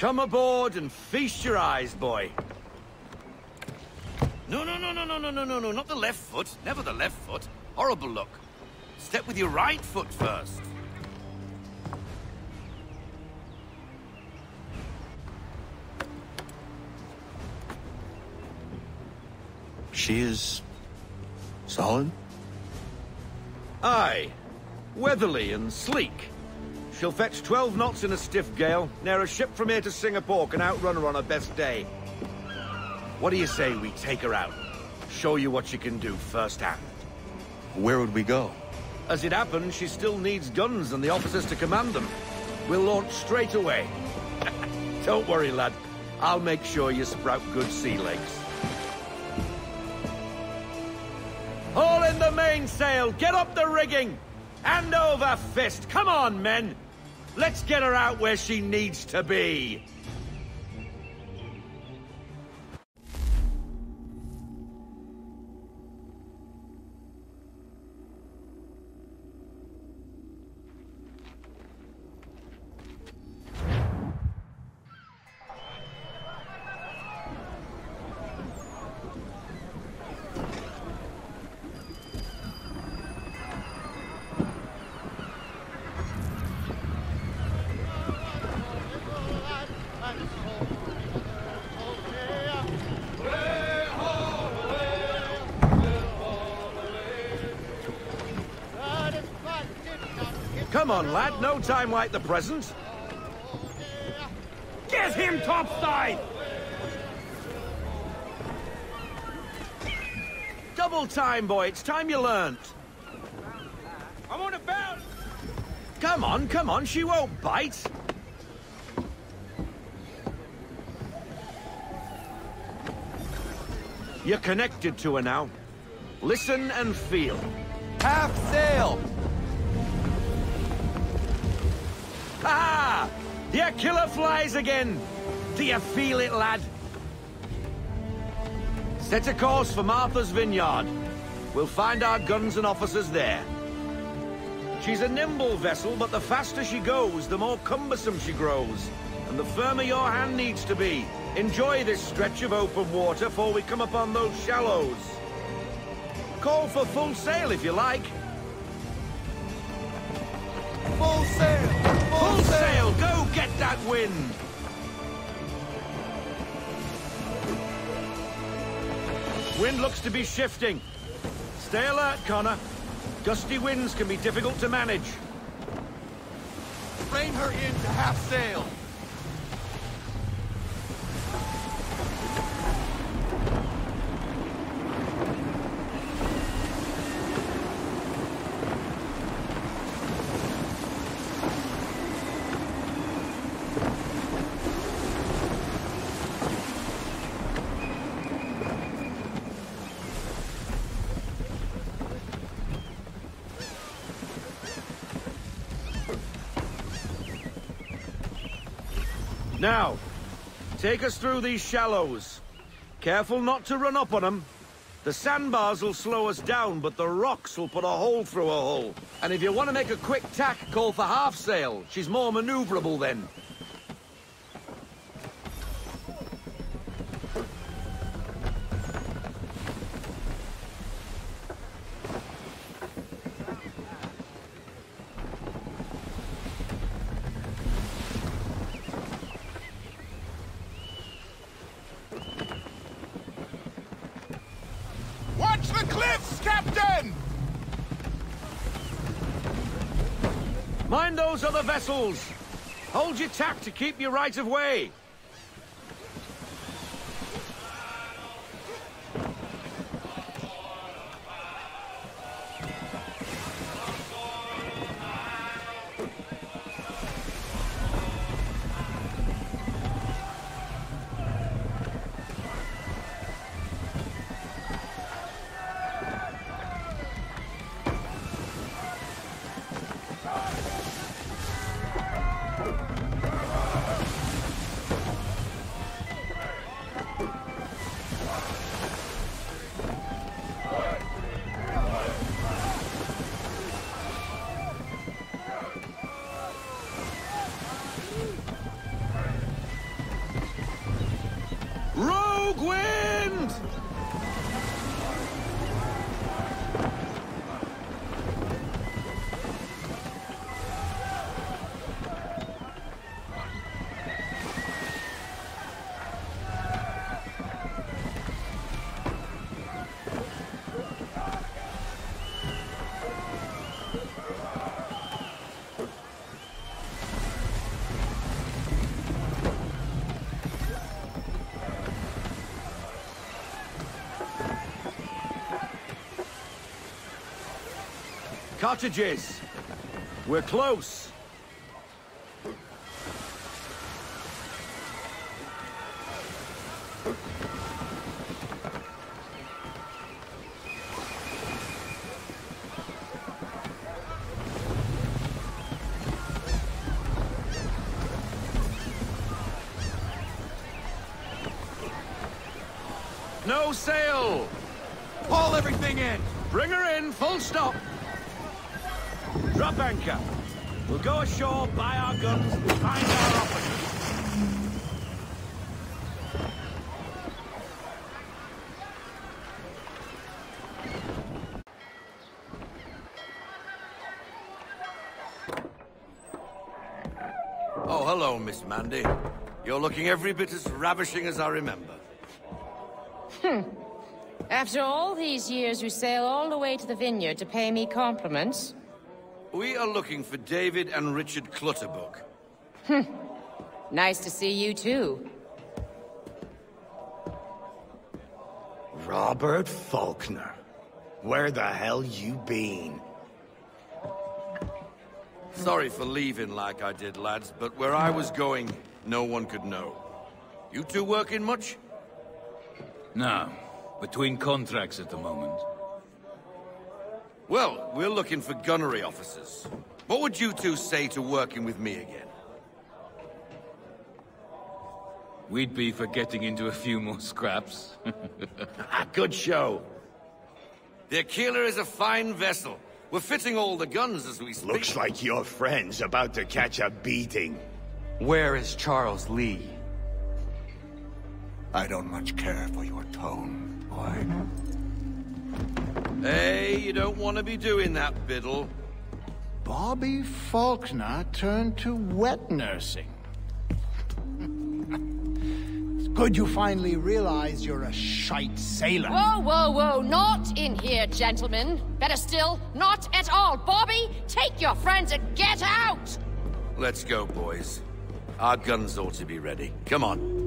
Come aboard and feast your eyes, boy. No, not the left foot. Never the left foot. Horrible look. Step with your right foot first. She is... solid? Aye. Weatherly and sleek. She'll fetch 12 knots in a stiff gale. Ne'er a ship from here to Singapore can outrun her on her best day. What do you say we take her out? Show you what she can do firsthand. Where would we go? As it happens, she still needs guns and the officers to command them. We'll launch straight away. Don't worry, lad. I'll make sure you sprout good sea legs. Haul in the mainsail! Get up the rigging! Hand over fist! Come on, men! Let's get her out where she needs to be! Come on, lad. No time like the present. Get him topside! Double time, boy. It's time you learnt. I'm on a bounce! Come on. She won't bite. You're connected to her now. Listen and feel. Half sail! Ah! Your killer flies again! Do you feel it, lad? Set a course for Martha's Vineyard. We'll find our guns and officers there. She's a nimble vessel, but the faster she goes, the more cumbersome she grows. And the firmer your hand needs to be. Enjoy this stretch of open water before we come upon those shallows. Call for full sail if you like. Full sail! Full sail! Go get that wind! Wind looks to be shifting. Stay alert, Connor. Gusty winds can be difficult to manage. Rein her in to half sail! Now, take us through these shallows. Careful not to run up on them. The sandbars will slow us down, but the rocks will put a hole through a hull. And if you want to make a quick tack, call for half sail. She's more maneuverable then. Watch the cliffs, Captain! Mind those other vessels. Hold your tack to keep your right of way. Cottages. We're close. No sail! Haul everything in! Bring her in, full stop! Drop anchor. We'll go ashore, buy our guns, and find our officers. Oh, hello, Miss Mandy. You're looking every bit as ravishing as I remember. After all these years, you sail all the way to the vineyard to pay me compliments? We are looking for David and Richard Clutterbuck. Nice to see you, too. Robert Faulkner. Where the hell you been? Sorry for leaving like I did, lads, but where I was going, no one could know. You two working much? No. Between contracts at the moment. Well, we're looking for gunnery officers. What would you two say to working with me again? We'd be for getting into a few more scraps. Good show. The Aquila is a fine vessel. We're fitting all the guns as we speak. Looks like your friend's about to catch a beating. Where is Charles Lee? I don't much care for your tone, boy. Hey, you don't want to be doing that, Biddle. Bobby Faulkner turned to wet nursing. It's good you finally realize you're a shite sailor. Whoa, whoa, whoa, not in here, gentlemen. Better still, not at all. Bobby, take your friends and get out! Let's go, boys. Our guns ought to be ready. Come on.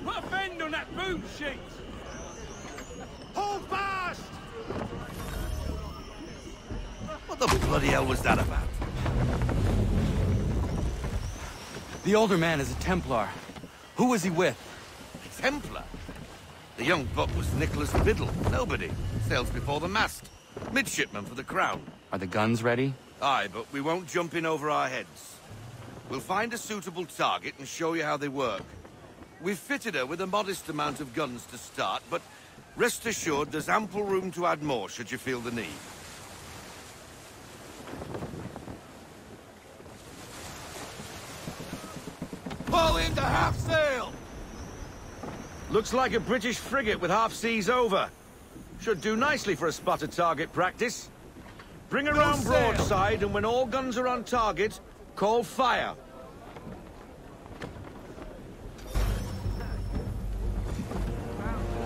Put a bend on that boom sheet! Hold fast! What the bloody hell was that about? The older man is a Templar. Who was he with? A Templar? The young buck was Nicholas Biddle. Nobody. Sails before the mast. Midshipman for the Crown. Are the guns ready? Aye, but we won't jump in over our heads. We'll find a suitable target and show you how they work. We've fitted her with a modest amount of guns to start, but rest assured there's ample room to add more should you feel the need. Pull into half sail! Looks like a British frigate with half seas over. Should do nicely for a spotted target practice. Bring around sail. broadside, and when all guns are on target, call fire.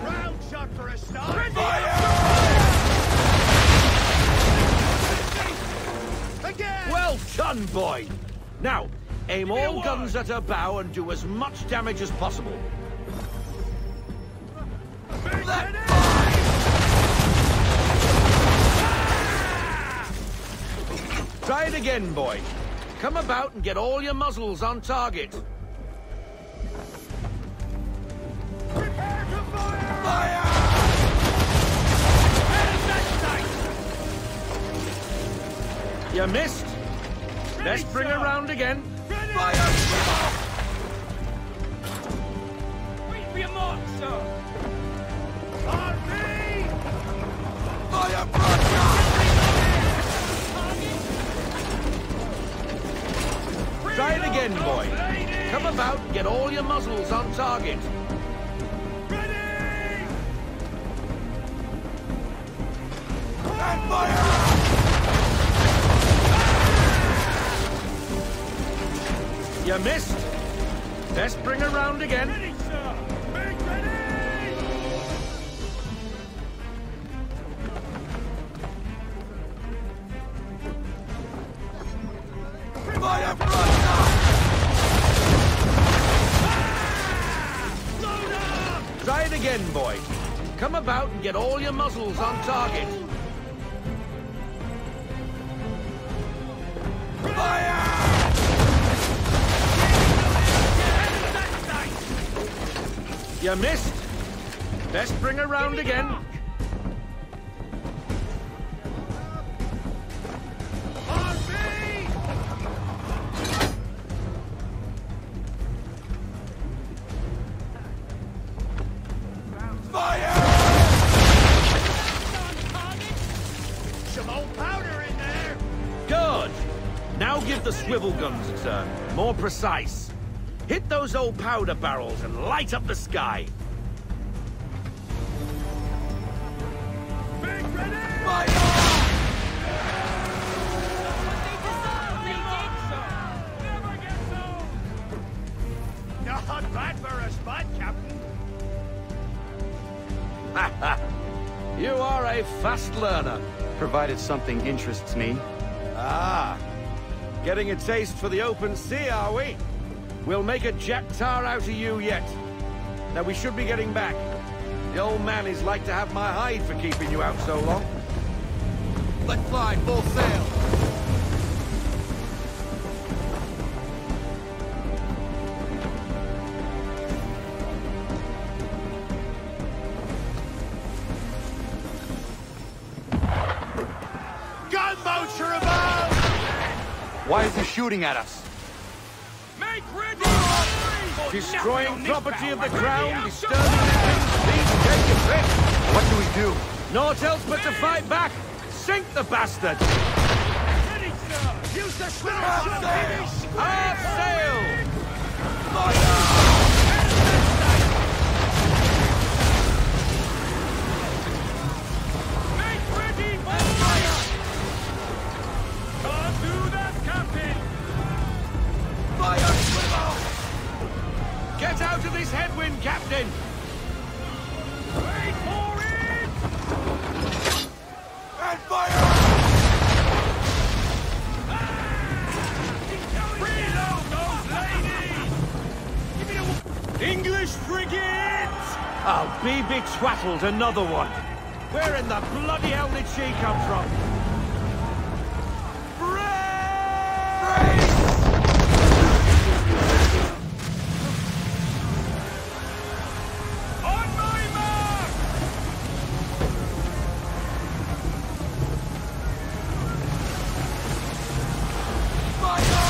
Round shot for a start. Again! Well done, boy! Now, aim all guns at her bow and do as much damage as possible. Try it again, boy. Come about and get all your muzzles on target. Prepare to fire! Fire! You missed. Let's bring her round again. Fire! Wait for your mark, sir! On me! Fire! Try it again, boy. Come about and get all your muzzles on target. Ready! And fire! You missed. Best bring her round again. Ready, sir! Make ready! Fire Vista! Load up! Try it again, boy. Come about and get all your muzzles on target. Fire! You missed. Best bring her round again. On me! Fire! Some old powder in there! Good. Now give the swivel guns a turn. More precise. Hit those old powder barrels and light up the sky. Big ready! Fire! Not bad for a spot, Captain. You are a fast learner. Provided something interests me. Ah. Getting a taste for the open sea, are we? We'll make a jack tar out of you yet. Now we should be getting back. The old man is like to have my hide for keeping you out so long. Let fly full sail! Gunboats are about! Why is he shooting at us? Make ready! Destroying property of the crown, disturbing things, please take your pick. What do we do? Naught else but to fight back. Sink the bastard. Ready, sir! Use the swivel sail! Hard sail! Make ready, boys! Can't do that, Captain! Fire swivel! Get out of this headwind, Captain! Wait for it! And fire! Reload those ladies! Give me a... English frigate! Oh, be betwattled, another one. Where in the bloody hell did she come from? On my mark! Fire!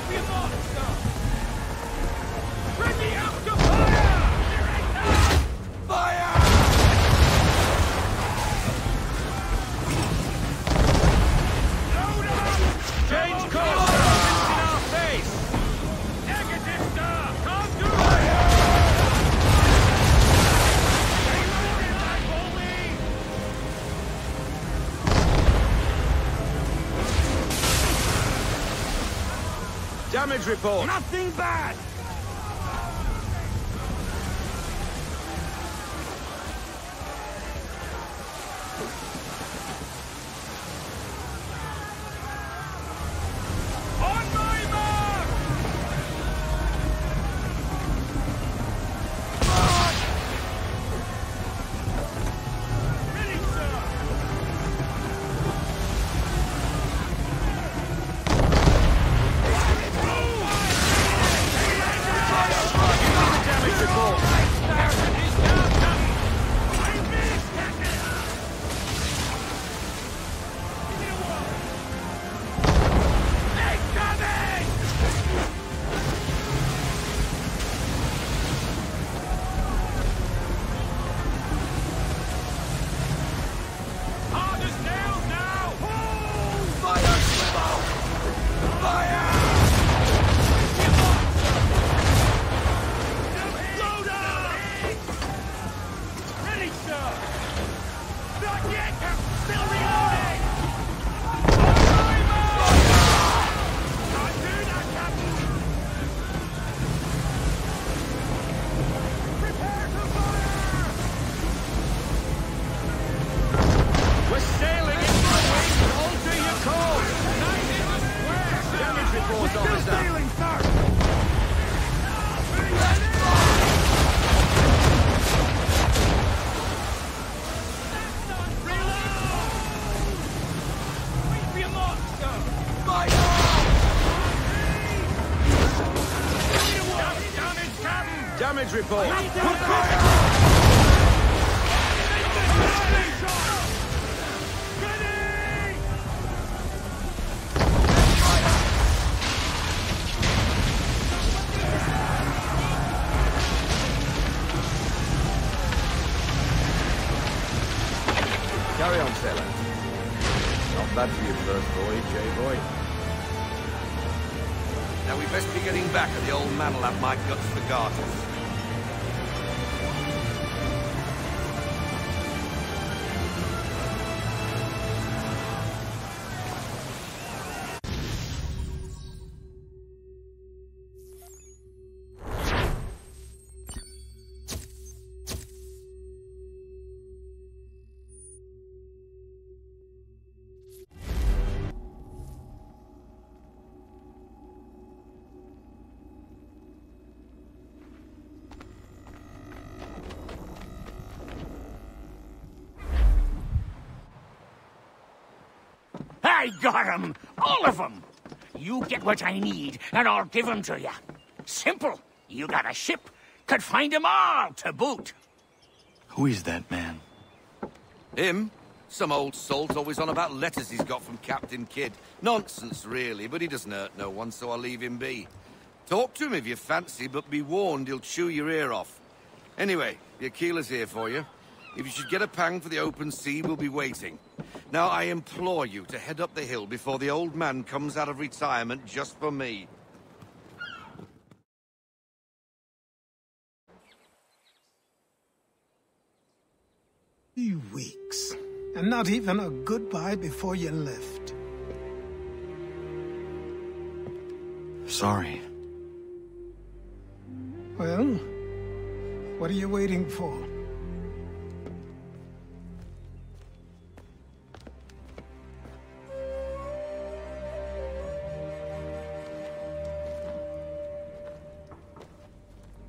Be a monster! Ready up to fire! Here it comes! Fire! Load up! Change course! It's in our face! Negative, sir! Can't do it! Stay loaded, like Ollie! Damage report! Nothing bad! On my mark! Ready, sir! Damage report. Carry on, sailor. Not bad for your first voyage, eh, boy? Now we best be getting back, or the old man'll have my guts for garters. I got 'em! All of 'em! You get what I need, and I'll give 'em to you. Simple. You got a ship. Could find 'em all to boot. Who is that man? Him? Some old salt always on about letters he's got from Captain Kidd. Nonsense, really, but he doesn't hurt no one, so I'll leave him be. Talk to him if you fancy, but be warned he'll chew your ear off. Anyway, the Aquila's here for you. If you should get a pang for the open sea, we'll be waiting. Now, I implore you to head up the hill before the old man comes out of retirement just for me. 3 weeks. And not even a goodbye before you left. Sorry. Well, what are you waiting for?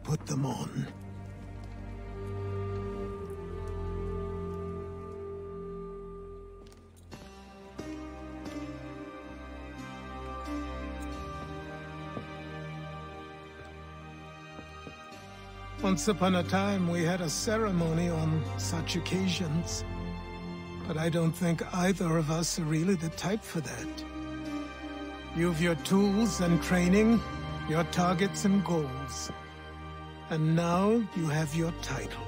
Put them on. Once upon a time, we had a ceremony on such occasions. But I don't think either of us are really the type for that. You've your tools and training, your targets and goals. And now you have your title.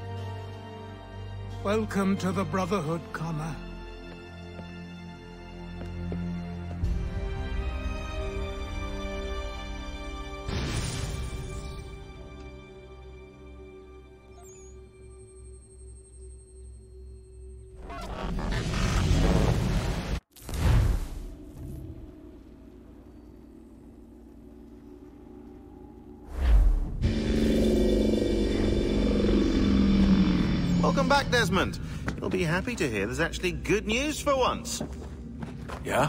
Welcome to the Brotherhood, Connor. Welcome back, Desmond. You'll be happy to hear there's actually good news for once. Yeah?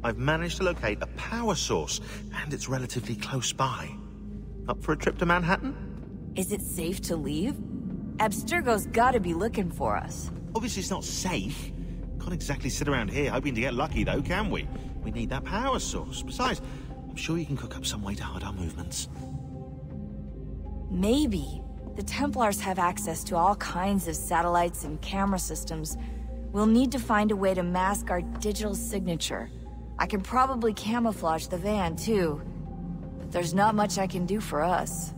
I've managed to locate a power source, and it's relatively close by. Up for a trip to Manhattan? Is it safe to leave? Abstergo's gotta be looking for us. Obviously it's not safe. Can't exactly sit around here hoping to get lucky, though, can we? We need that power source. Besides, I'm sure you can cook up some way to hide our movements. Maybe. The Templars have access to all kinds of satellites and camera systems. We'll need to find a way to mask our digital signature. I can probably camouflage the van, too. But there's not much I can do for us.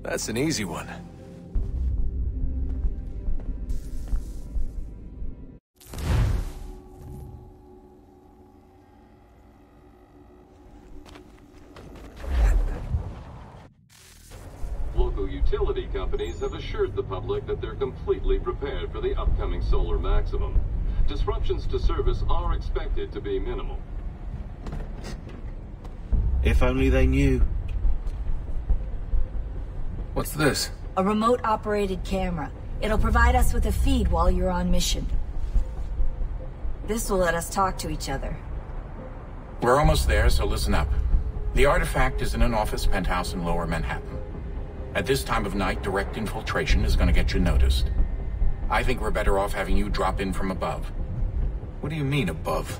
That's an easy one. Local utility companies have assured the public that they're completely prepared for the upcoming solar maximum. Disruptions to service are expected to be minimal. If only they knew. What's this? A remote-operated camera. It'll provide us with a feed while you're on mission. This will let us talk to each other. We're almost there, so listen up. The artifact is in an office penthouse in Lower Manhattan. At this time of night, direct infiltration is going to get you noticed. I think we're better off having you drop in from above. What do you mean, above?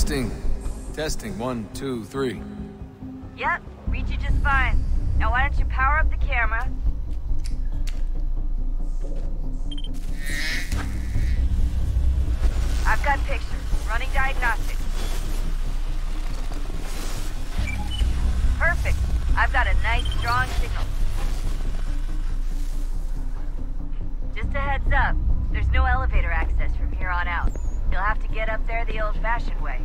Testing. Testing. 1, 2, 3. Yep, read you just fine. Now why don't you power up the camera? I've got pictures. Running diagnostics. Perfect. I've got a nice, strong signal. Just a heads up, there's no elevator access from here on out. You'll have to get up there the old-fashioned way.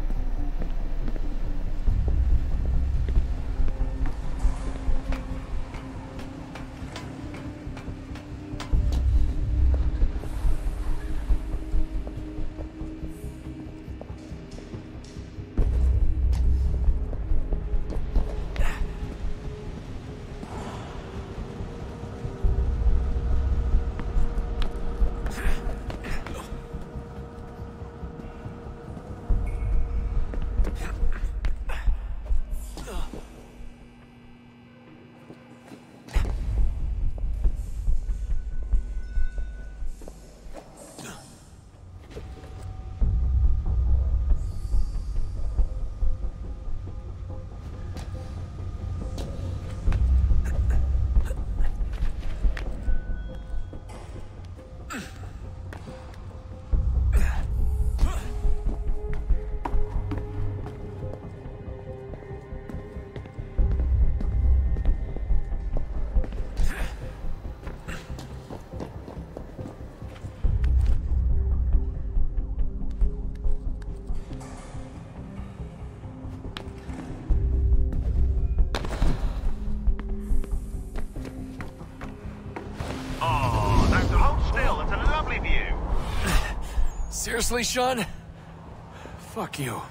Seriously, Sean? Fuck you.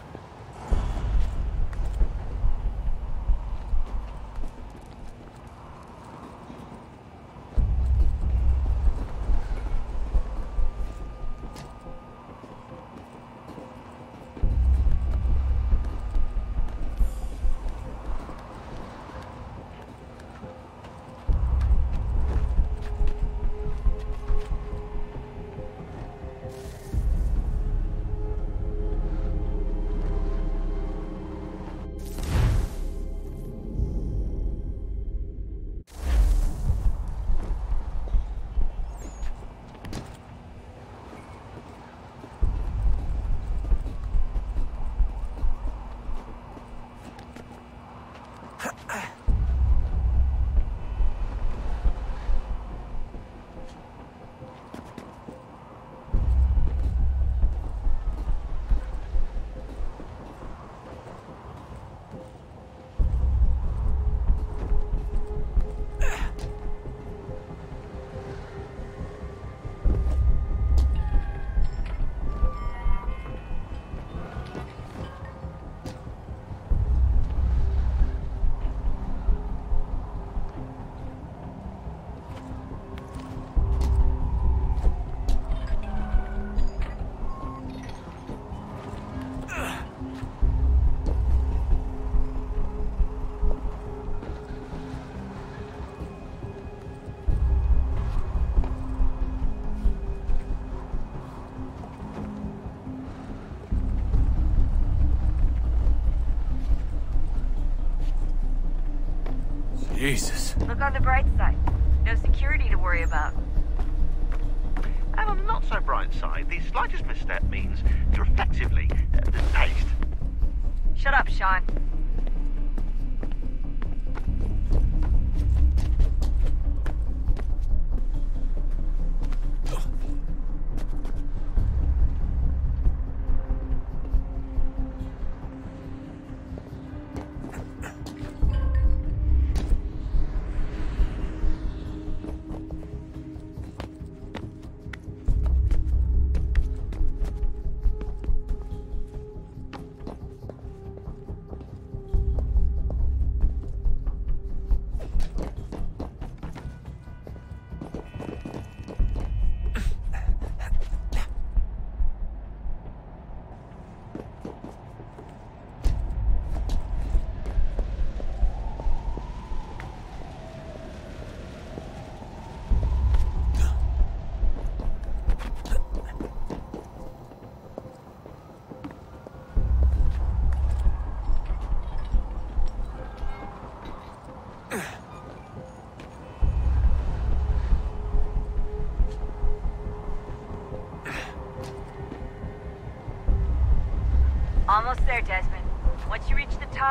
Jesus. Look on the bright side. No security to worry about. And on the not-so-bright side, the slightest misstep means you're effectively paced. Shut up, Sean.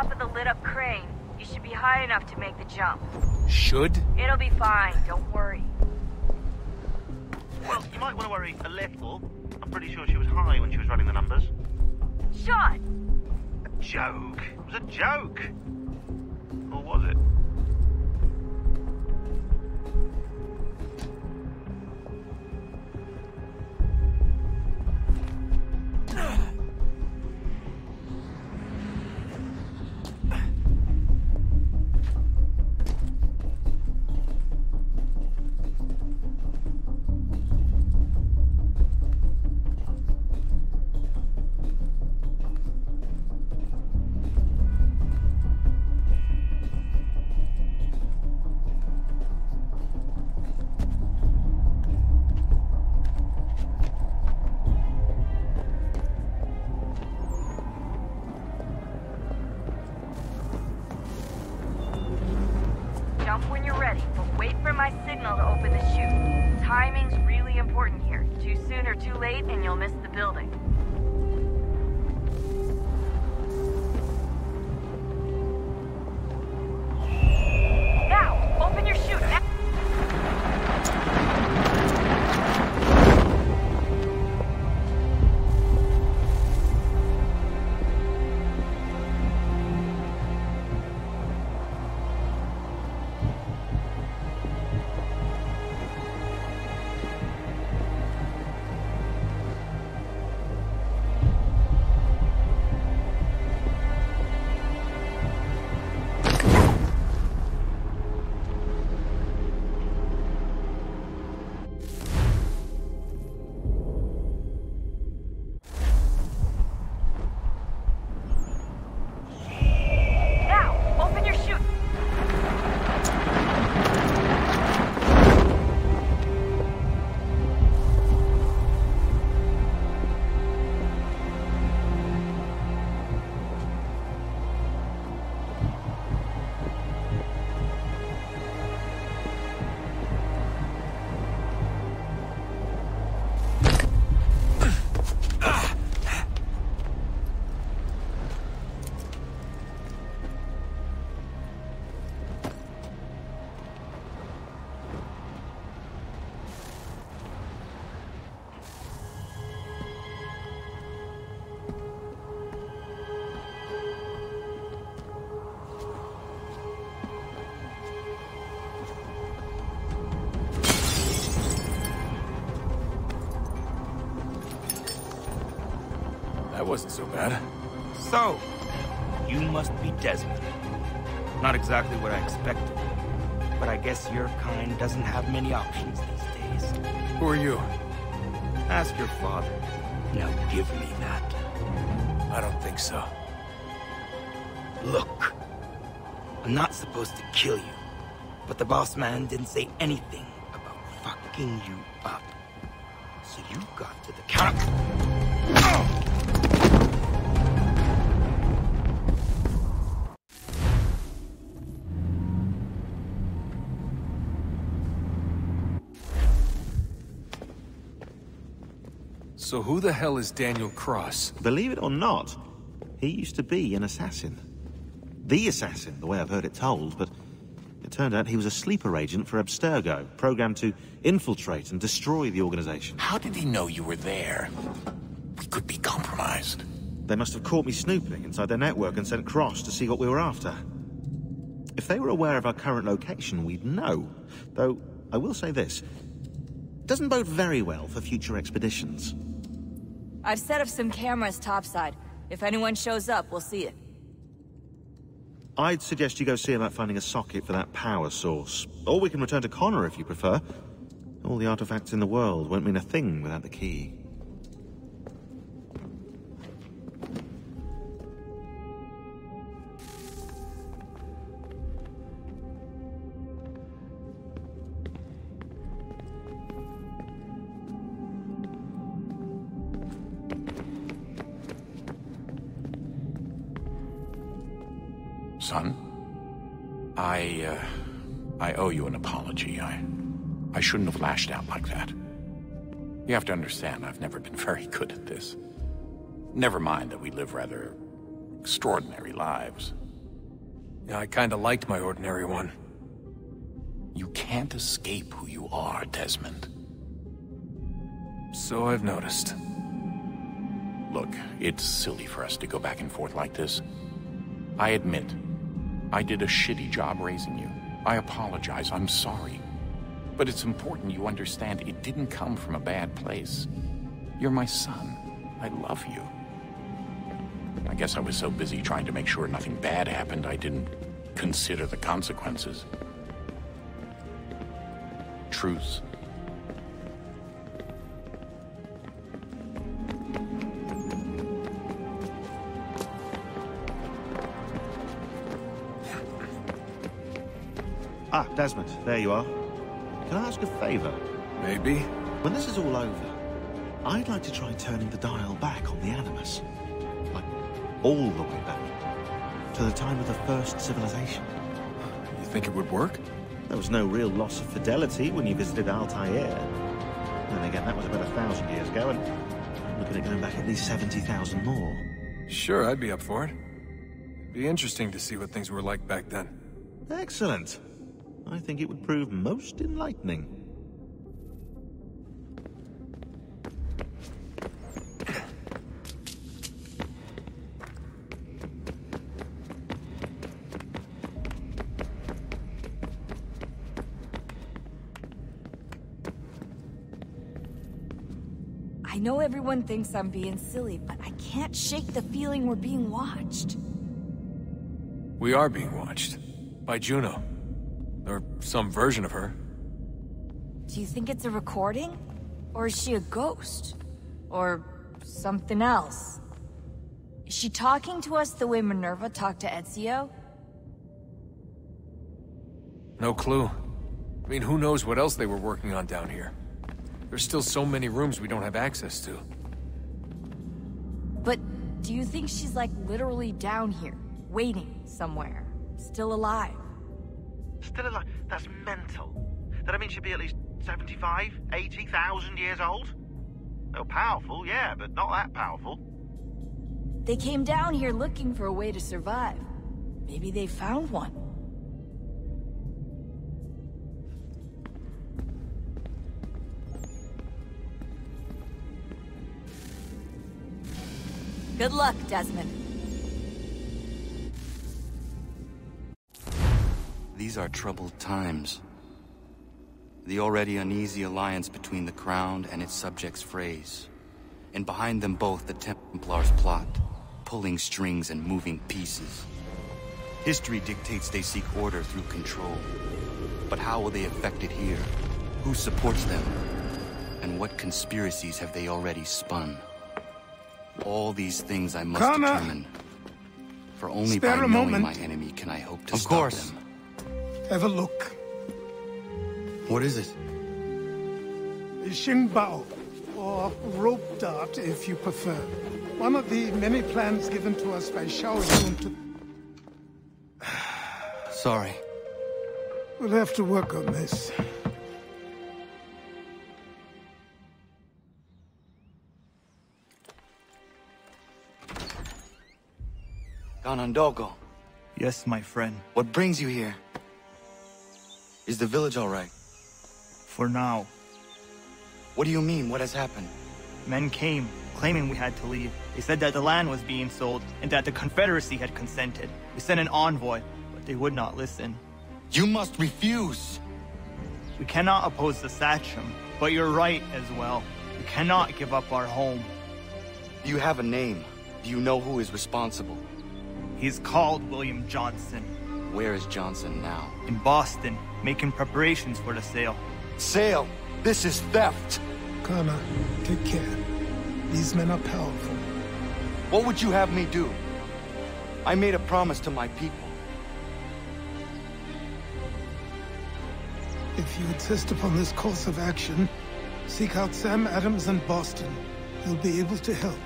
top of the lit-up crane. You should be high enough to make the jump. Should? It'll be fine, don't worry. Well, you might want to worry a little. I'm pretty sure she was high when she was running the numbers. Sean! A joke. It was a joke. Or was it? Jump when you're ready, but wait for my signal to open the chute. Timing's really important here. Too soon or too late, and you'll miss the building. Now, open your chute. Now. That wasn't so bad. So, you must be Desmond. Not exactly what I expected. But I guess your kind doesn't have many options these days. Who are you? Ask your father. Now give me that. I don't think so. Look. I'm not supposed to kill you. But the boss man didn't say anything about fucking you up. So you got to the counter. So who the hell is Daniel Cross? Believe it or not, he used to be an assassin. The assassin, the way I've heard it told, but it turned out he was a sleeper agent for Abstergo, programmed to infiltrate and destroy the organization. How did he know you were there? We could be compromised. They must have caught me snooping inside their network and sent Cross to see what we were after. If they were aware of our current location, we'd know. Though, I will say this. Doesn't bode very well for future expeditions. I've set up some cameras topside. If anyone shows up, we'll see it. I'd suggest you go see about finding a socket for that power source. Or we can return to Connor if you prefer. All the artifacts in the world won't mean a thing without the key. Son, I owe you an apology. I shouldn't have lashed out like that. You have to understand, I've never been very good at this. Never mind that we live rather extraordinary lives. Yeah, I kinda liked my ordinary one. You can't escape who you are, Desmond. So I've noticed. Look, it's silly for us to go back and forth like this. I admit, I did a shitty job raising you. I apologize, I'm sorry. But it's important you understand it didn't come from a bad place. You're my son. I love you. I guess I was so busy trying to make sure nothing bad happened, I didn't consider the consequences. Truce. Ah, Desmond, there you are. Can I ask a favor? Maybe. When this is all over, I'd like to try turning the dial back on the Animus. Like, all the way back. To the time of the first civilization. You think it would work? There was no real loss of fidelity when you visited Altair. Then again, that was about 1,000 years ago, and I'm looking at going back at least 70,000 more. Sure, I'd be up for it. It'd be interesting to see what things were like back then. Excellent. I think it would prove most enlightening. I know everyone thinks I'm being silly, but I can't shake the feeling we're being watched. We are being watched. By Juno. Or some version of her. Do you think it's a recording? Or is she a ghost? Or something else? Is she talking to us the way Minerva talked to Ezio? No clue. I mean, who knows what else they were working on down here? There's still so many rooms we don't have access to. But do you think she's like literally down here, waiting somewhere, still alive? Still alive? That's mental. That means she'd be at least 75, 80,000 years old? Well, powerful, yeah, but not that powerful. They came down here looking for a way to survive. Maybe they found one. Good luck, Desmond. These are troubled times. The already uneasy alliance between the Crown and its subjects frays. And behind them both the Templars plot, pulling strings and moving pieces. History dictates they seek order through control. But how will they affect it here? Who supports them? And what conspiracies have they already spun? All these things I must determine. For only by knowing my enemy can I hope to stop them. Have a look. What is it? Xingbao, or rope dart if you prefer. One of the many plans given to us by Xiao Yun to... Sorry. We'll have to work on this. Ganondogo. Yes, my friend. What brings you here? Is the village all right? For now. What do you mean? What has happened? Men came, claiming we had to leave. They said that the land was being sold, and that the Confederacy had consented. We sent an envoy, but they would not listen. You must refuse! We cannot oppose the Sachem, but you're right as well. We cannot give up our home. Do you have a name? Do you know who is responsible? He's called William Johnson. Where is Johnson now? In Boston, making preparations for the sale. Sale? This is theft! Kana, take care. These men are powerful. What would you have me do? I made a promise to my people. If you insist upon this course of action, seek out Sam Adams in Boston. He'll be able to help.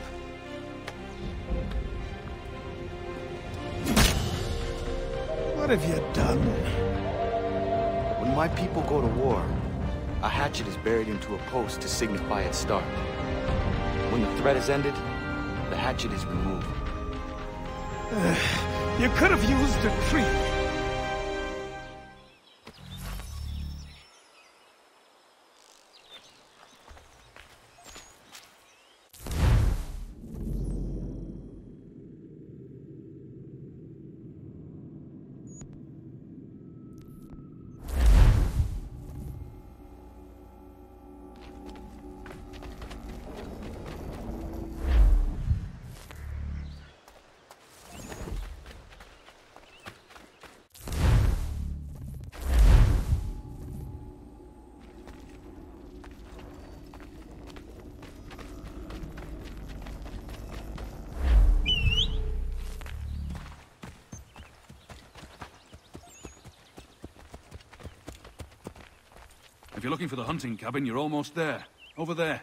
What have you done? When my people go to war, a hatchet is buried into a post to signify its start. When the threat is ended, the hatchet is removed. You could have used a tree. If you're looking for the hunting cabin, you're almost there. Over there.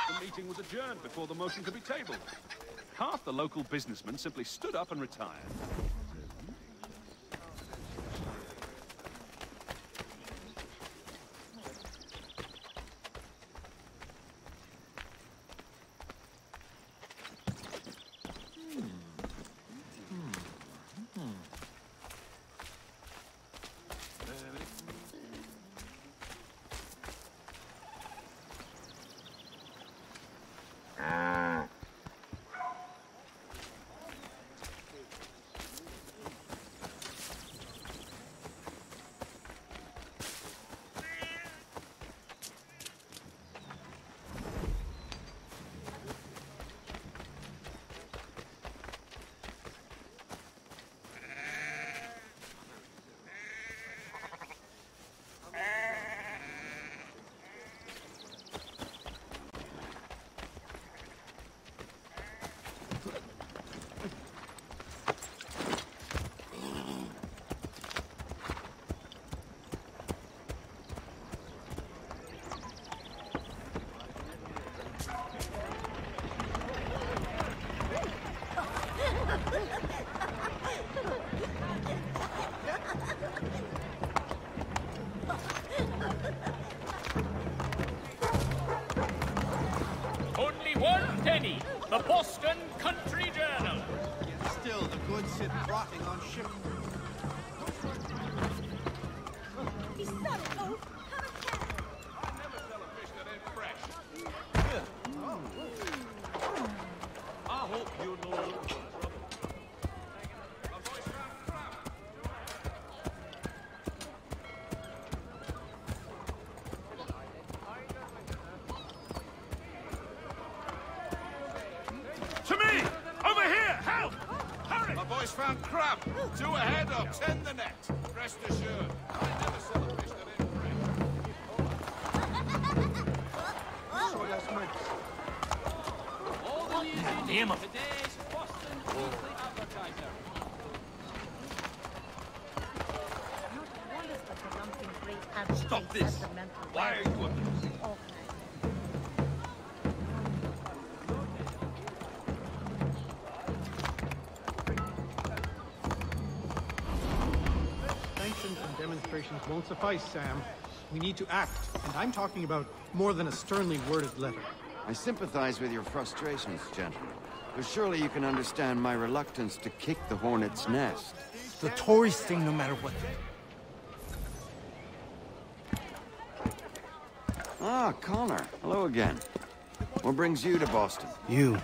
The meeting was adjourned before the motion could be tabled. Half the local businessmen simply stood up and retired. Only one penny. The Boston Country Journal. Still, the goods sit rotting on ship. He said it, oh! I never sell a fish that ain't fresh. I hope you know trouble. To me! Over here! Help! Hurry! My boys found crab. 2 ahead or 10 the net. Rest assured, I never sell a fish that ain't fresh. So that's All the news in Name of today's Boston Weekly Advertiser. What is the something great Stop this! Why are you... won't suffice, Sam. We need to act, and I'm talking about more than a sternly worded letter. I sympathize with your frustrations, gentlemen. But surely you can understand my reluctance to kick the hornet's nest. The Tories thing, no matter what. Ah, Connor. Hello again. What brings you to Boston? You.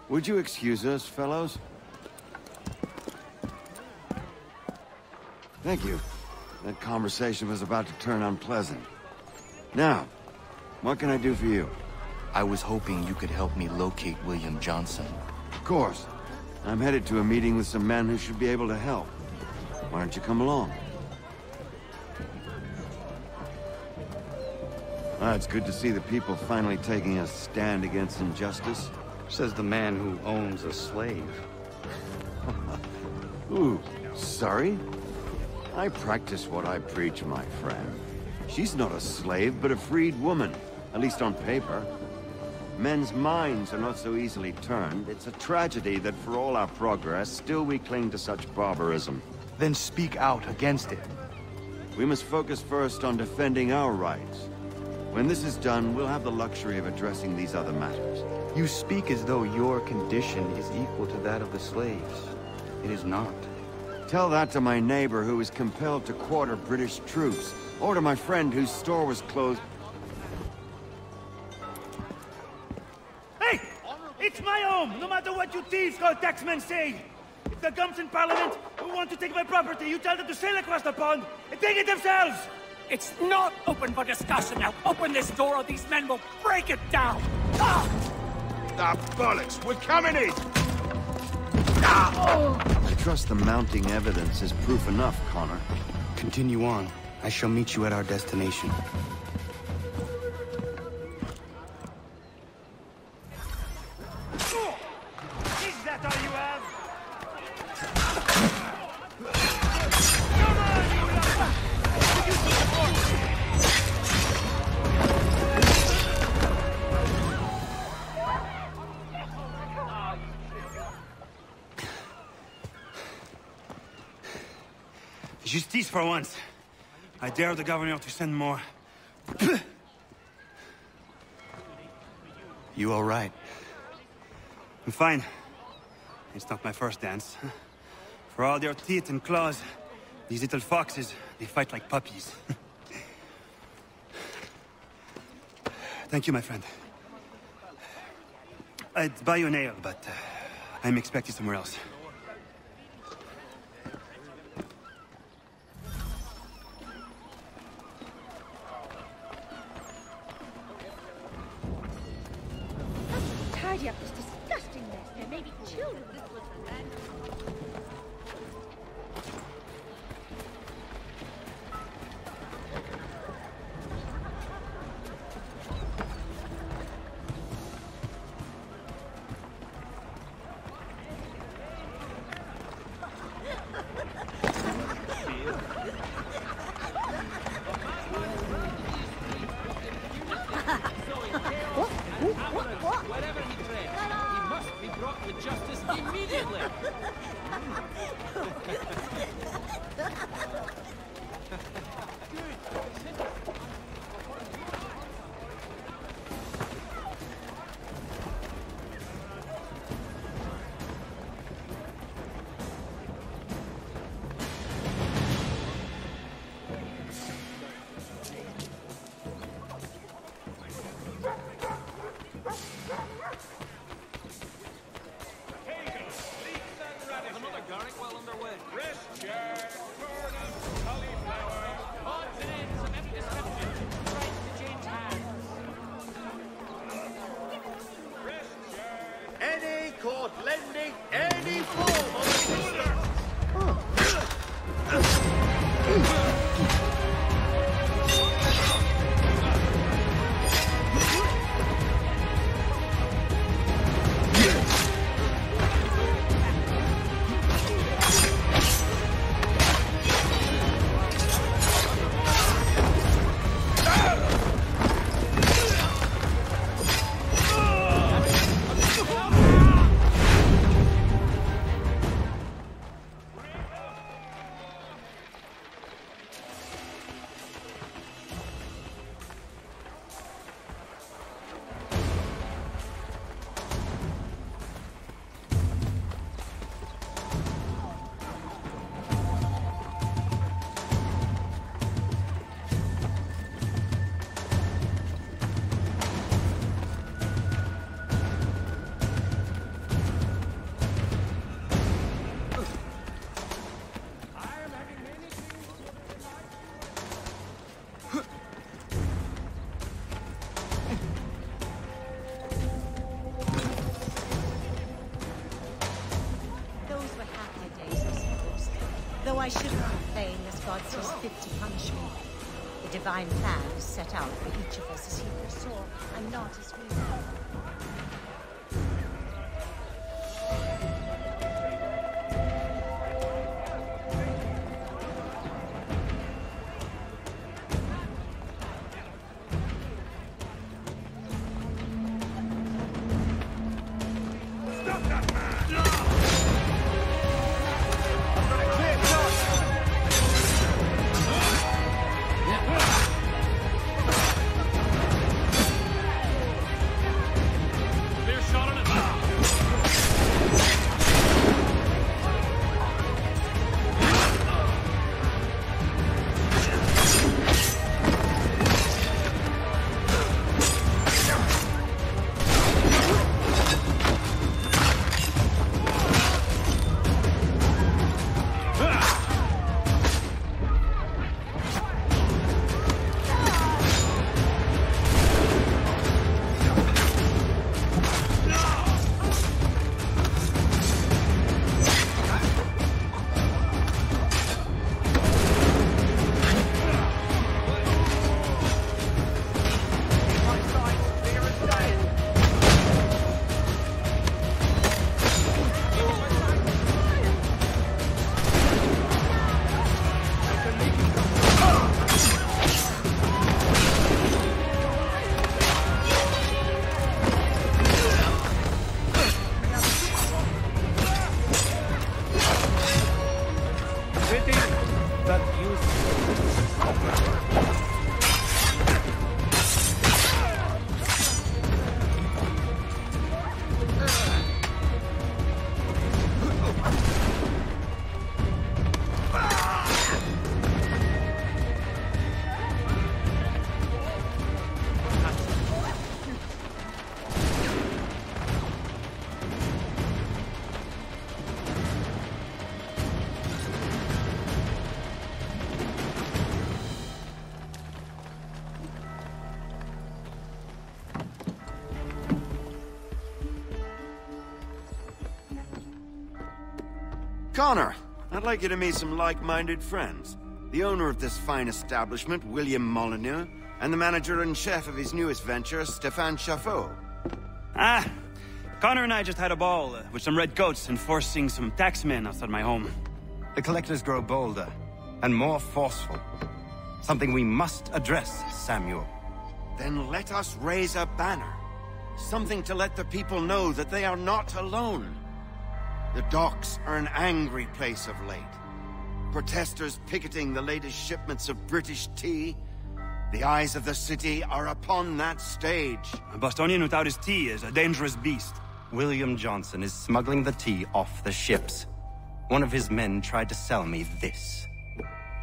Would you excuse us, fellows? Thank you. That conversation was about to turn unpleasant. Now, what can I do for you? I was hoping you could help me locate William Johnson. Of course. I'm headed to a meeting with some men who should be able to help. Why don't you come along? Ah, it's good to see the people finally taking a stand against injustice. Says the man who owns a slave. Ooh, sorry? I practice what I preach, my friend. She's not a slave, but a freed woman. At least on paper. Men's minds are not so easily turned. It's a tragedy that for all our progress, still we cling to such barbarism. Then speak out against it. We must focus first on defending our rights. When this is done, we'll have the luxury of addressing these other matters. You speak as though your condition is equal to that of the slaves. It is not. Tell that to my neighbor who was compelled to quarter British troops, or to my friend whose store was closed. Hey! It's my home, no matter what you thieves called taxmen say! If the gums in Parliament who want to take my property, you tell them to sail across the pond and take it themselves! It's not open for discussion now. Open this door or these men will break it down. Ah, bollocks! We're coming in! I trust the mounting evidence is proof enough, Connor. Continue on. I shall meet you at our destination. Is that all you have? Justice for once. I dare the governor to send more. You all right? I'm fine. It's not my first dance. For all their teeth and claws, these little foxes, they fight like puppies. Thank you, my friend. I'd buy you an ale, but I'm expecting somewhere else. Tidy up this disgusting mess. There may be children. This was the land. wherever he treads, he must be brought to justice immediately. Another garlic while I'm I shouldn't complain as God sees fit to punish me. The divine plan is set out for each of us as he foresaw, and not as we will. Connor, I'd like you to meet some like-minded friends. The owner of this fine establishment, William Molyneux, and the manager and chef of his newest venture, Stéphane Chaffeau. Ah, Connor and I just had a ball with some red coats enforcing some taxmen outside my home. The collectors grow bolder and more forceful. Something we must address, Samuel. Then let us raise a banner. Something to let the people know that they are not alone. The docks are an angry place of late. Protesters picketing the latest shipments of British tea. The eyes of the city are upon that stage. A Bostonian without his tea is a dangerous beast. William Johnson is smuggling the tea off the ships. One of his men tried to sell me this.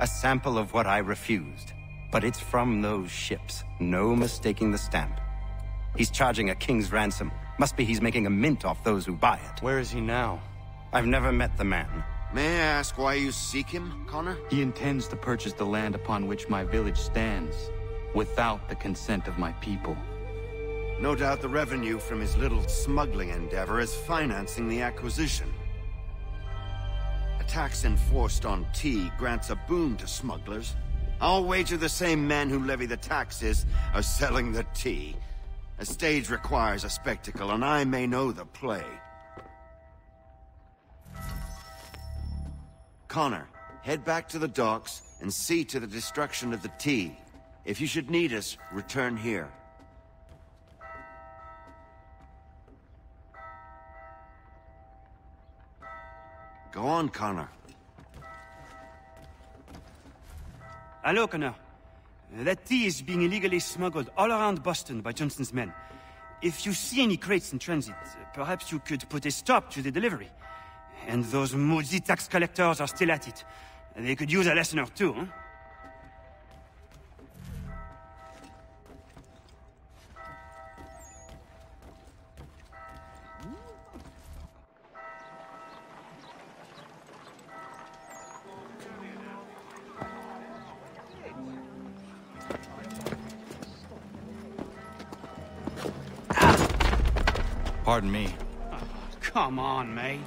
A sample of what I refused. But it's from those ships. No mistaking the stamp. He's charging a king's ransom. Must be he's making a mint off those who buy it. Where is he now? I've never met the man. May I ask why you seek him, Connor? He intends to purchase the land upon which my village stands, without the consent of my people. No doubt the revenue from his little smuggling endeavor is financing the acquisition. A tax enforced on tea grants a boon to smugglers. I'll wager the same men who levy the taxes are selling the tea. A stage requires a spectacle, and I may know the play. Connor, head back to the docks and see to the destruction of the tea. If you should need us, return here. Go on, Connor. Hello, Connor. That tea is being illegally smuggled all around Boston by Johnson's men. If you see any crates in transit, perhaps you could put a stop to the delivery. And those moody tax collectors are still at it. They could use a lesson or two, huh? Pardon me. Oh, come on, mate.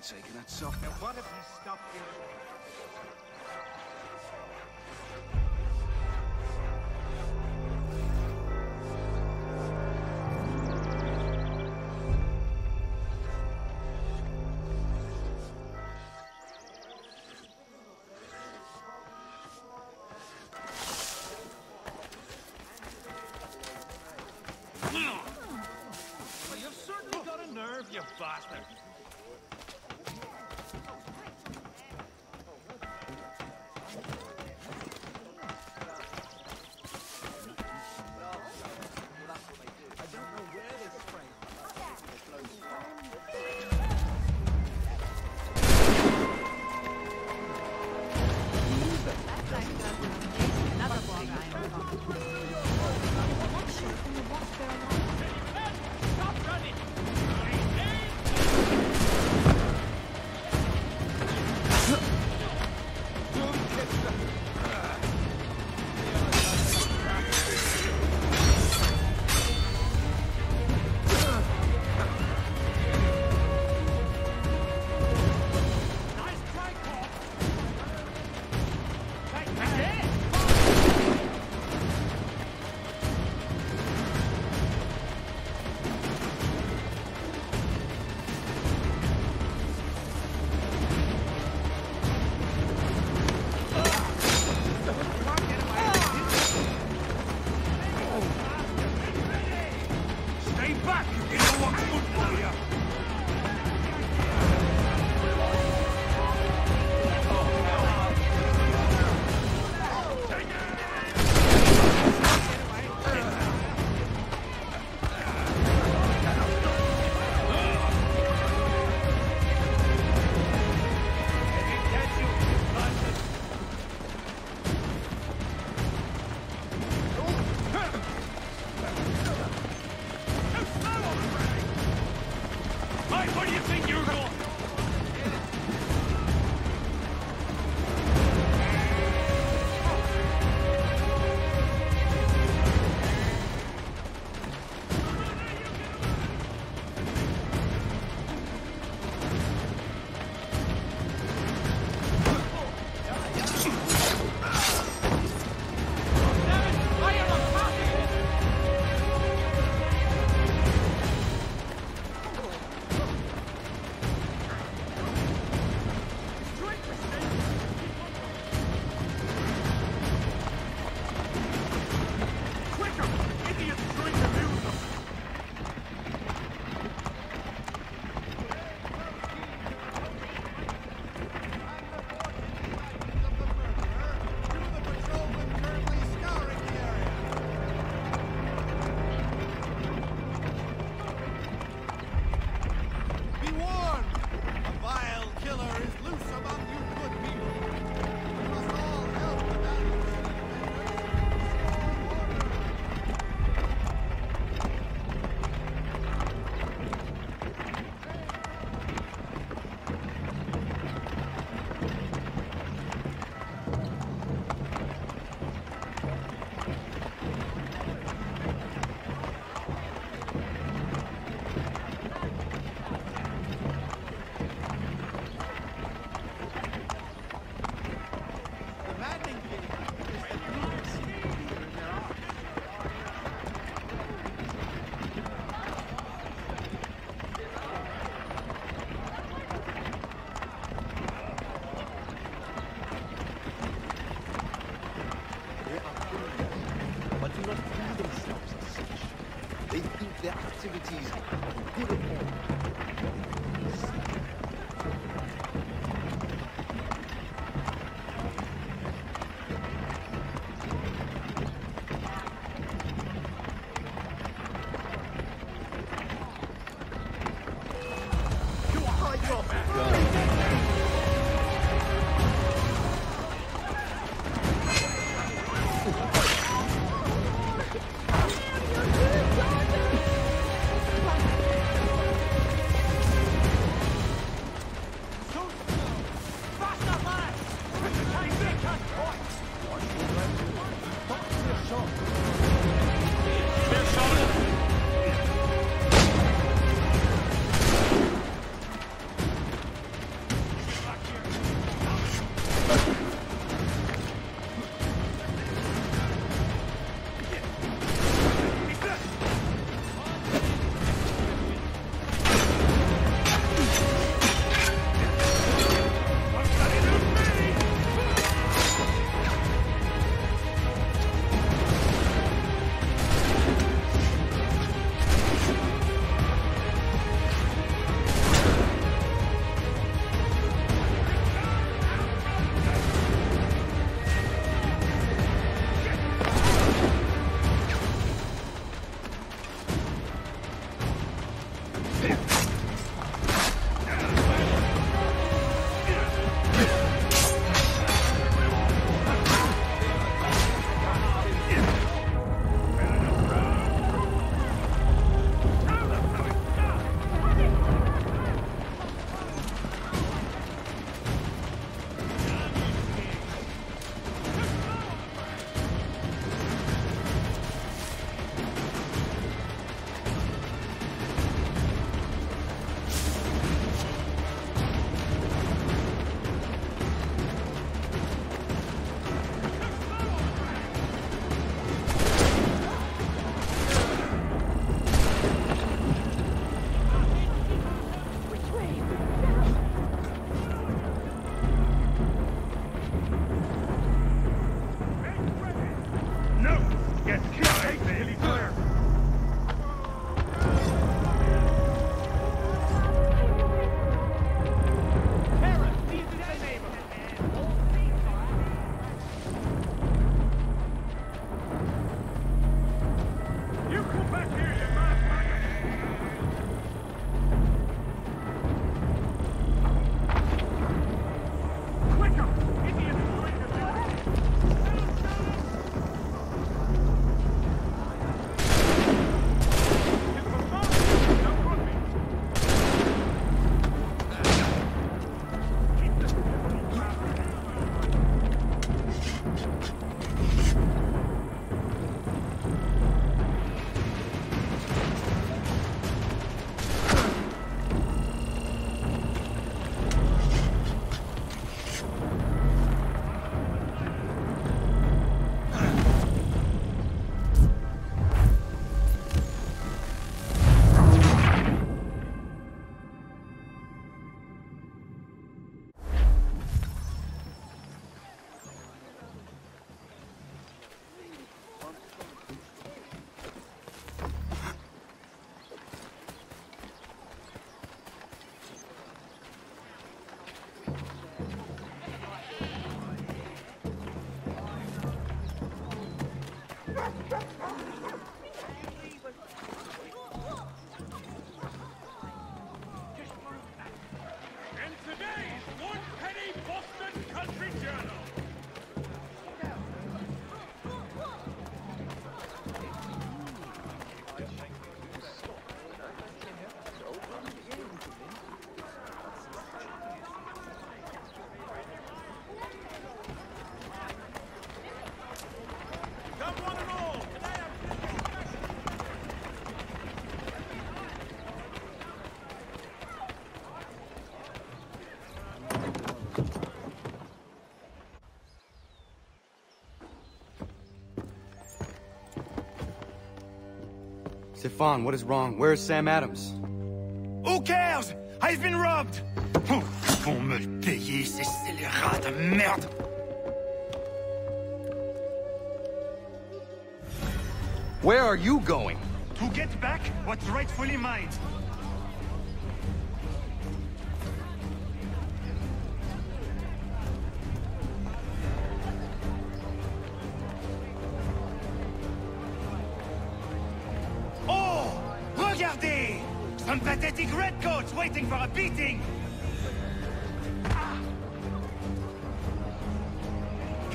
Taking that soft. Now what if he stopped here? Well, you've certainly got a nerve, you bastard. Stop running! where do you think you're going? Their activities good at all. Stefan, what is wrong? Where is Sam Adams? Who cares? I've been robbed! Vont me le payer, ces scélérats de merde! Where are you going? To get back what's rightfully mine. Oh! Regardez! Some pathetic redcoats waiting for a beating!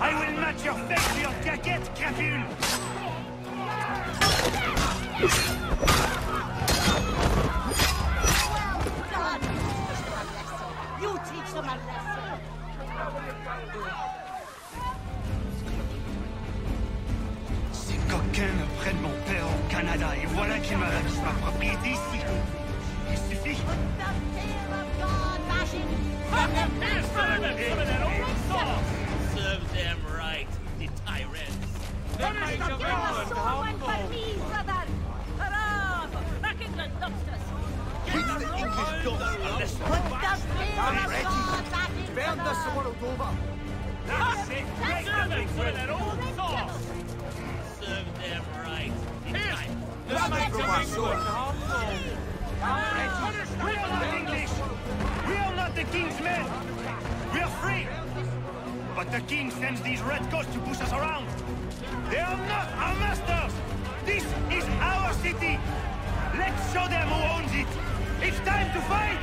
I will match your face to your jacket, crapule! You teach them a lesson. Ces coquins me prennent mon père au Canada et voilà qu'ils m'arrachent ma propriété ici. Il suffit. Serve them right, the tyrants. Finish the villain, humble! Hurrah! Back England, lobsters! Teach the English dogs a lesson. I'm ready. Burn this world over. That's it! Serve them for that old sauce! Serve them right, the tyrants. Let's make from our sword. We are not English! We are not the king's men! We are free! But the king sends these redcoats to push us around! They are not our masters! This is our city! Let's show them who owns it! It's time to fight!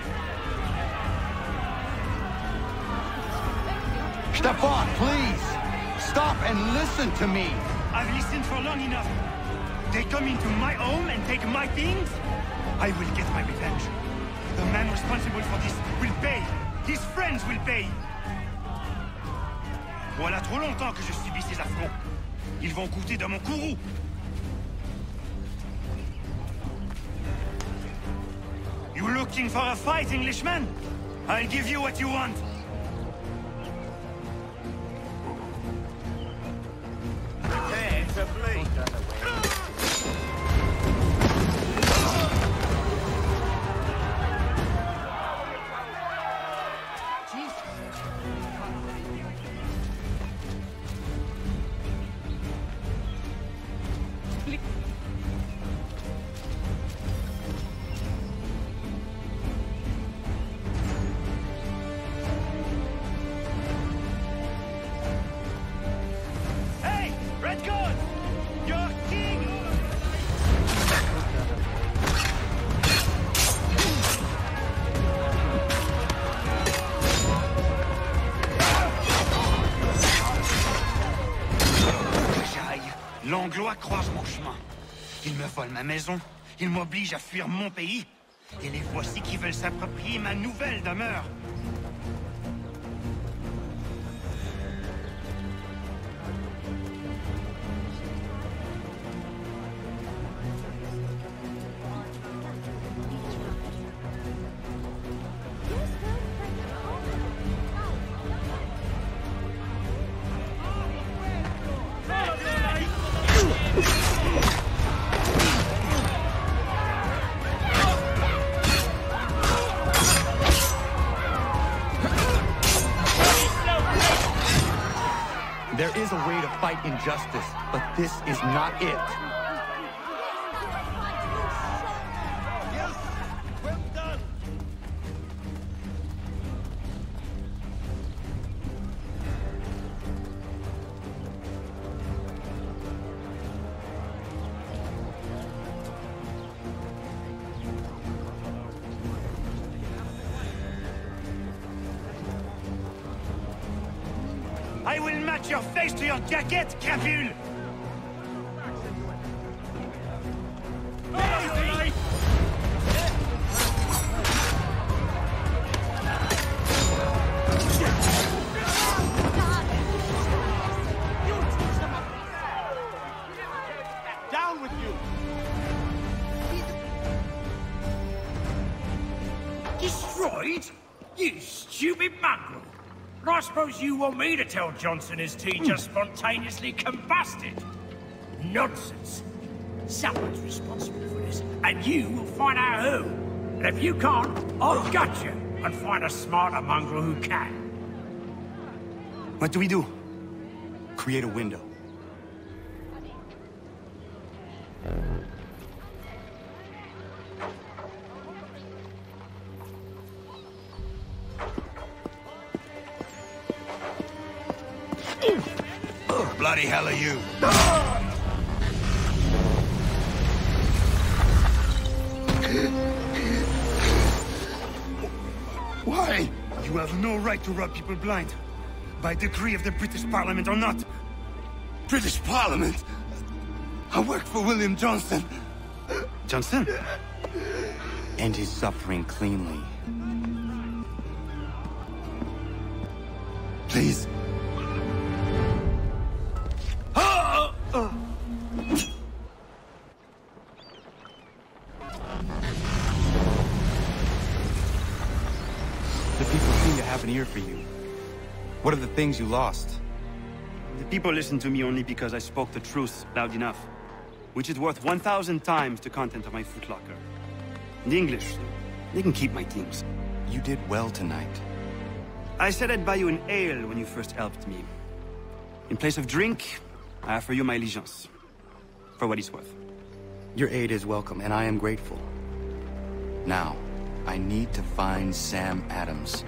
Stefan, please! Stop and listen to me! I've listened for long enough. They come into my home and take my things? I will get my revenge. The man responsible for this will pay. His friends will pay. Voilà trop longtemps que je subis ces affronts. Ils vont coûter de mon courroux. You looking for a fight, Englishman? I'll give you what you want. Prepare to bleed. Hey, redcoats! Your king! J'aille. L'Anglois croise mon chemin. Ils me volent ma maison. Ils m'obligent à fuir mon pays. Et les voici qui veulent s'approprier ma nouvelle demeure. There is a way to fight injustice, but this is not it. Yes, well done. I will match your face to your jacket, crapule! Down with you. Destroyed? You stupid mongrel! I suppose you want me to tell Johnson his tea just spontaneously combusted? Nonsense. Someone's responsible for this, and you will find out who. And if you can't, I'll gut you and find a smarter mongrel who can. What do we do? Create a window. Bloody hell are you? Why? You have no right to rob people blind. By decree of the British Parliament or not. British Parliament? I work for William Johnson. Johnson? End his suffering cleanly. Please. The people seem to have an ear for you. What are the things you lost? The people listen to me only because I spoke the truth loud enough. Which is worth 1,000 times the content of my footlocker. The English, they can keep my teams. You did well tonight. I said I'd buy you an ale when you first helped me. In place of drink, I offer you my allegiance. For what it's worth. Your aid is welcome, and I am grateful. Now, I need to find Sam Adams.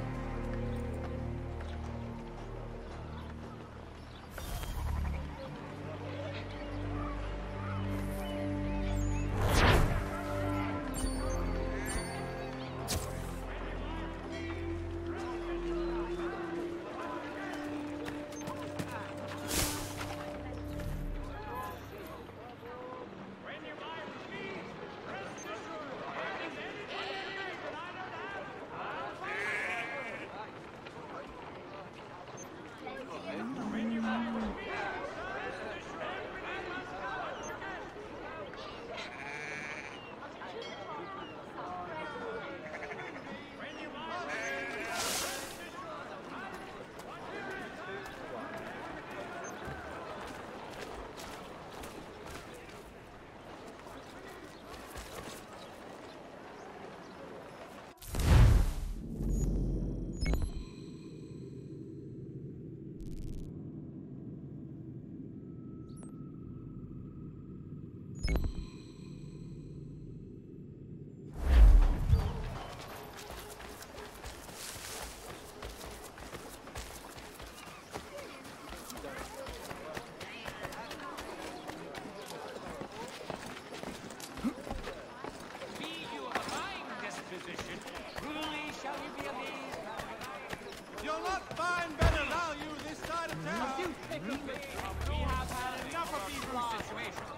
You'll not find better value this side of town. You pick a bit. We have had enough of these situations.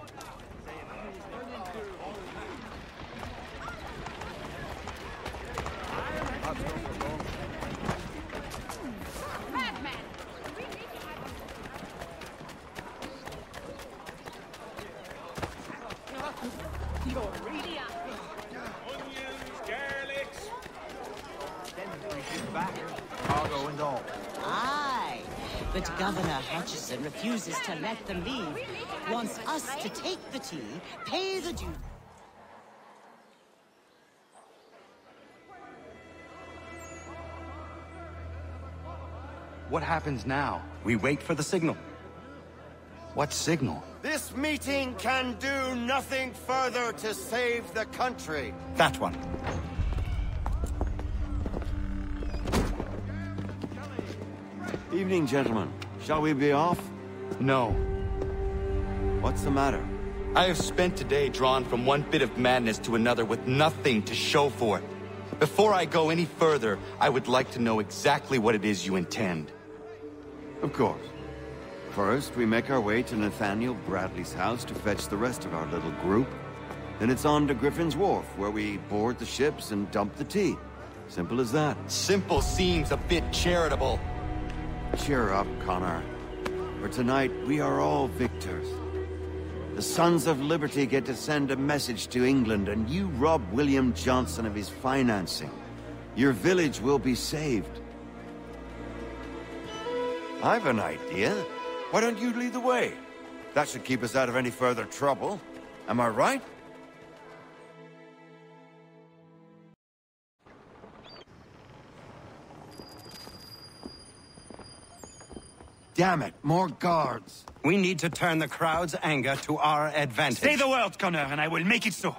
Madman! You're really up. Onions, garlics. Then we get back. Cargo and all. Aye, but Governor Hutchison refuses to let them leave. Wants us to take the tea, pay the due. What happens now? We wait for the signal. What signal? This meeting can do nothing further to save the country. That one. Evening, gentlemen. Shall we be off? No. What's the matter? I have spent today drawn from one bit of madness to another with nothing to show for it. Before I go any further, I would like to know exactly what it is you intend. Of course. First, we make our way to Nathaniel Bradley's house to fetch the rest of our little group. Then it's on to Griffin's Wharf, where we board the ships and dump the tea. Simple as that. Simple seems a bit charitable. Cheer up, Connor. For tonight, we are all victors. The Sons of Liberty get to send a message to England, and you rob William Johnson of his financing. Your village will be saved. I've an idea. Why don't you lead the way? That should keep us out of any further trouble. Am I right? Damn it, more guards. We need to turn the crowd's anger to our advantage. Say the word, Connor, and I will make it so.